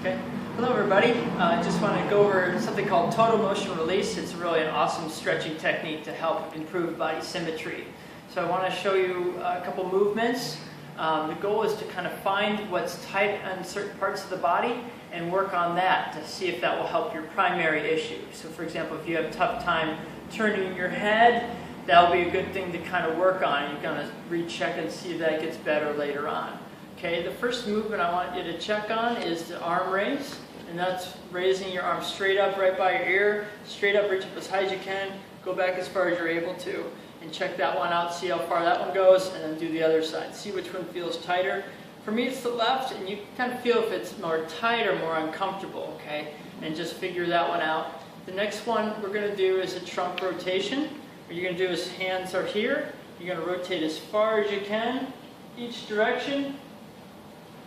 Okay. Hello everybody. I just want to go over something called total motion release. It's really an awesome stretching technique to help improve body symmetry. So I want to show you a couple movements. The goal is to kind of find what's tight on certain parts of the body and work on that to see if that will help your primary issue. So for example, if you have a tough time turning your head, that'll be a good thing to kind of work on. You're going to recheck and see if that gets better later on. Okay, the first movement I want you to check on is the arm raise, and that's raising your arm straight up right by your ear, straight up, reach up as high as you can, go back as far as you're able to, and check that one out, see how far that one goes, and then do the other side. See which one feels tighter. For me it's the left, and you kind of feel if it's more tight or more uncomfortable, okay, and just figure that one out. The next one we're going to do is a trunk rotation. What you're going to do is hands are here, you're going to rotate as far as you can, each direction,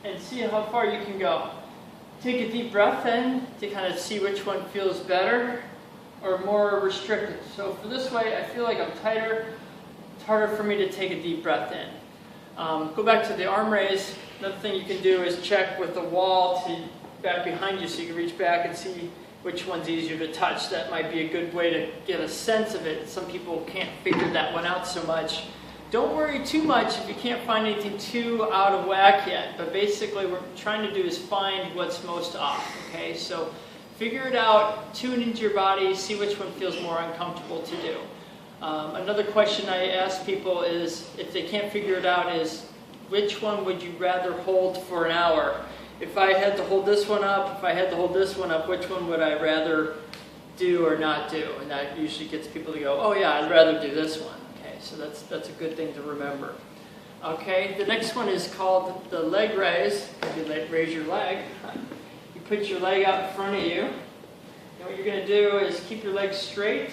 and see how far you can go. Take a deep breath in to kind of see which one feels better or more restricted. So for this way, I feel like I'm tighter. It's harder for me to take a deep breath in. Go back to the arm raise. Another thing you can do is check with the wall to back behind you so you can reach back and see which one's easier to touch. That might be a good way to get a sense of it. Some people can't figure that one out so much. Don't worry too much if you can't find anything too out of whack yet, but basically what we're trying to do is find what's most off, okay? So figure it out, tune into your body, see which one feels more uncomfortable to do. Another question I ask people is, if they can't figure it out, is which one would you rather hold for an hour? If I had to hold this one up, if I had to hold this one up, which one would I rather do or not do? And that usually gets people to go, oh yeah, I'd rather do this one. So that's a good thing to remember. Okay, the next one is called the leg raise. You raise your leg. You put your leg out in front of you. And what you're going to do is keep your leg straight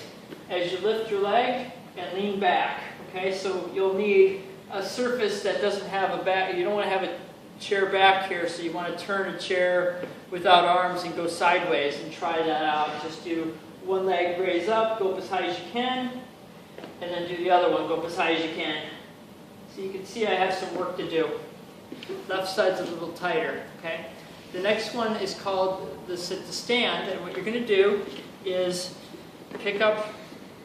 as you lift your leg and lean back. Okay, so you'll need a surface that doesn't have a back. You don't want to have a chair back here, so you want to turn a chair without arms and go sideways and try that out. Just do one leg raise up, go up as high as you can, and then do the other one, go up as high as you can. So you can see I have some work to do. Left side's a little tighter, okay? The next one is called the sit to stand, and what you're going to do is pick up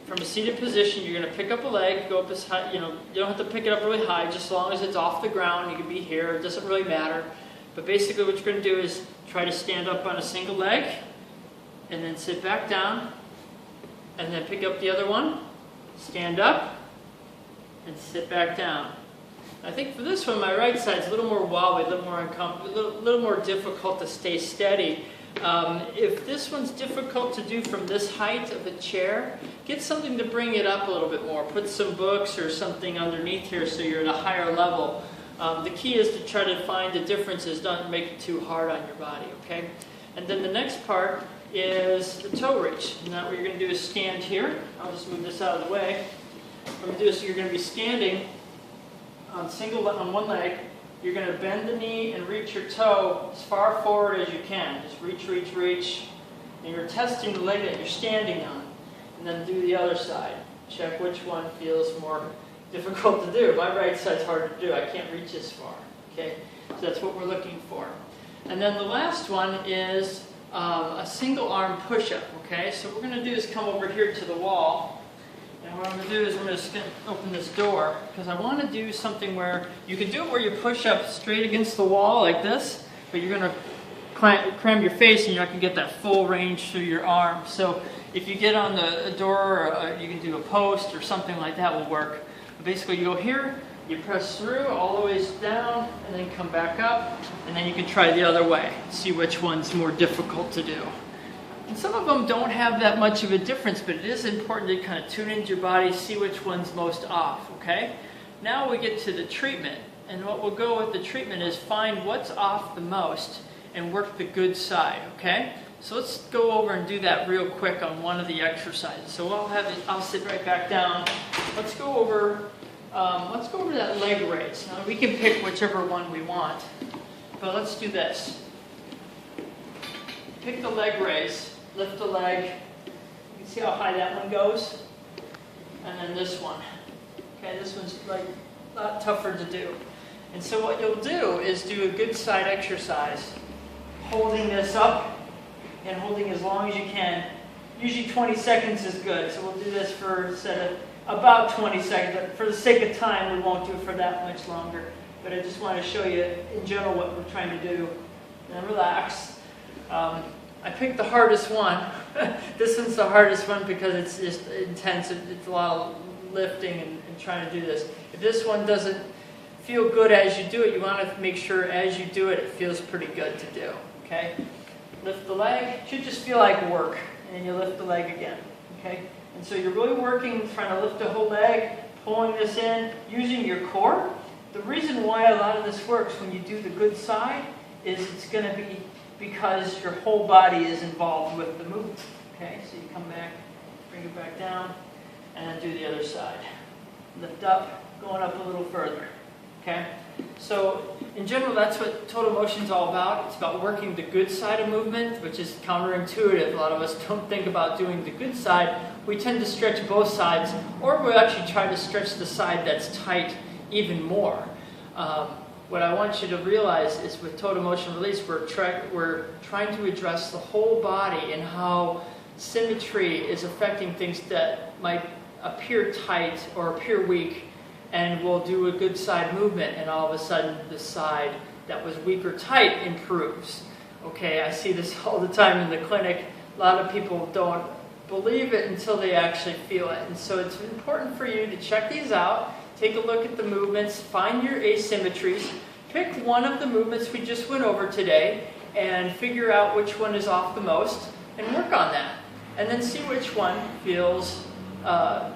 from a seated position. You're going to pick up a leg, go up as high, you don't have to pick it up really high, just as long as it's off the ground. You can be here, it doesn't really matter. But basically what you're going to do is try to stand up on a single leg, and then sit back down, and then pick up the other one. Stand up and sit back down. I think for this one, my right side's a little more wobbly, a little more uncomfortable, a little more difficult to stay steady. If this one's difficult to do from this height of a chair, get something to bring it up a little bit more. Put some books or something underneath here so you're at a higher level. The key is to try to find the differences. Don't make it too hard on your body, okay? And then the next part is the toe reach. Now what you're going to do is stand here. I'll just move this out of the way. What I'm going to do is you're going to be standing on one leg. You're going to bend the knee and reach your toe as far forward as you can. Just reach, reach, reach. And you're testing the leg that you're standing on. And then do the other side. Check which one feels more difficult to do. My right side's hard to do. I can't reach this far. Okay? So that's what we're looking for. And then the last one is a single arm push-up, okay? So what we're going to do is come over here to the wall, and what I'm going to do is I'm going to open this door, because I want to do something where you can do it where you push up straight against the wall like this, but you're going to cram your face and you're not going to get that full range through your arm. So if you get on the door, or you can do a post or something like that will work. But basically you go here, you press through all the ways down, and then come back up, and then you can try the other way. See which one's more difficult to do. And some of them don't have that much of a difference, but it is important to kind of tune into your body, see which one's most off, okay? Now we get to the treatment, and what we'll go with the treatment is find what's off the most and work the good side, okay? So let's go over and do that real quick on one of the exercises. So I'll sit right back down. Let's go over that leg raise. Now we can pick whichever one we want, but let's do this. Pick the leg raise, lift the leg. You can see how high that one goes. And then this one. Okay, this one's like a lot tougher to do. And so what you'll do is do a good side exercise, holding this this up and holding as long as you can. Usually 20 seconds is good, so we'll do this for a set of about 20 seconds. But for the sake of time, we won't do it for that much longer. But I just want to show you in general what we're trying to do. And relax. I picked the hardest one. This one's the hardest one because it's just intense. It's a lot of lifting and trying to do this. If this one doesn't feel good as you do it, you want to make sure as you do it, it feels pretty good to do. Okay? Lift the leg. It should just feel like work. And then you lift the leg again. Okay? And so you're really working, trying to lift the whole leg, pulling this in, using your core. The reason why a lot of this works when you do the good side is it's going to be because your whole body is involved with the movement. Okay, so you come back, bring it back down, and then do the other side. Lift up, going up a little further. Okay, so in general, that's what total motion is all about. It's about working the good side of movement, which is counterintuitive. A lot of us don't think about doing the good side. We tend to stretch both sides, or we actually try to stretch the side that's tight even more. What I want you to realize is with total motion release, we're trying to address the whole body and how symmetry is affecting things that might appear tight or appear weak, and we'll do a good side movement and all of a sudden the side that was weak or tight improves. Okay, I see this all the time in the clinic. A lot of people don't believe it until they actually feel it. And so it's important for you to check these out. Take a look at the movements, find your asymmetries, pick one of the movements we just went over today and figure out which one is off the most and work on that. And then see which one feels,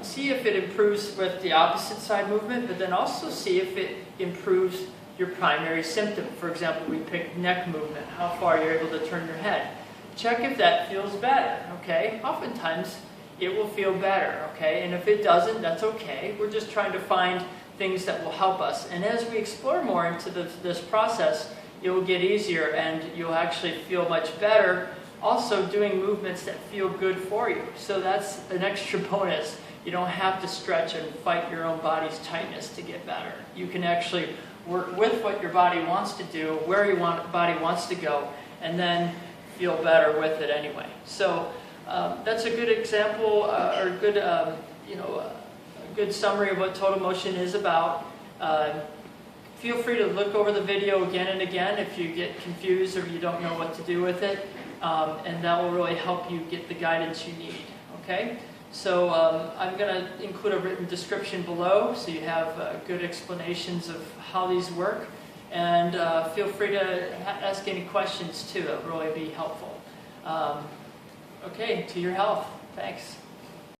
see if it improves with the opposite side movement, but then also see if it improves your primary symptom. For example, we picked neck movement, how far you're able to turn your head. Check if that feels better, okay? Oftentimes, it will feel better, okay? And if it doesn't, that's okay. We're just trying to find things that will help us. And as we explore more into this process, it will get easier and you'll actually feel much better also doing movements that feel good for you. So that's an extra bonus. You don't have to stretch and fight your own body's tightness to get better. You can actually work with what your body wants to do, where your body wants to go, and then feel better with it anyway. So that's a good example, or a good, a good summary of what total motion is about. Feel free to look over the video again and again if you get confused or you don't know what to do with it, and that will really help you get the guidance you need. Okay? So I'm going to include a written description below so you have good explanations of how these work. And feel free to ask any questions too. It will really be helpful. Okay, to your health. Thanks.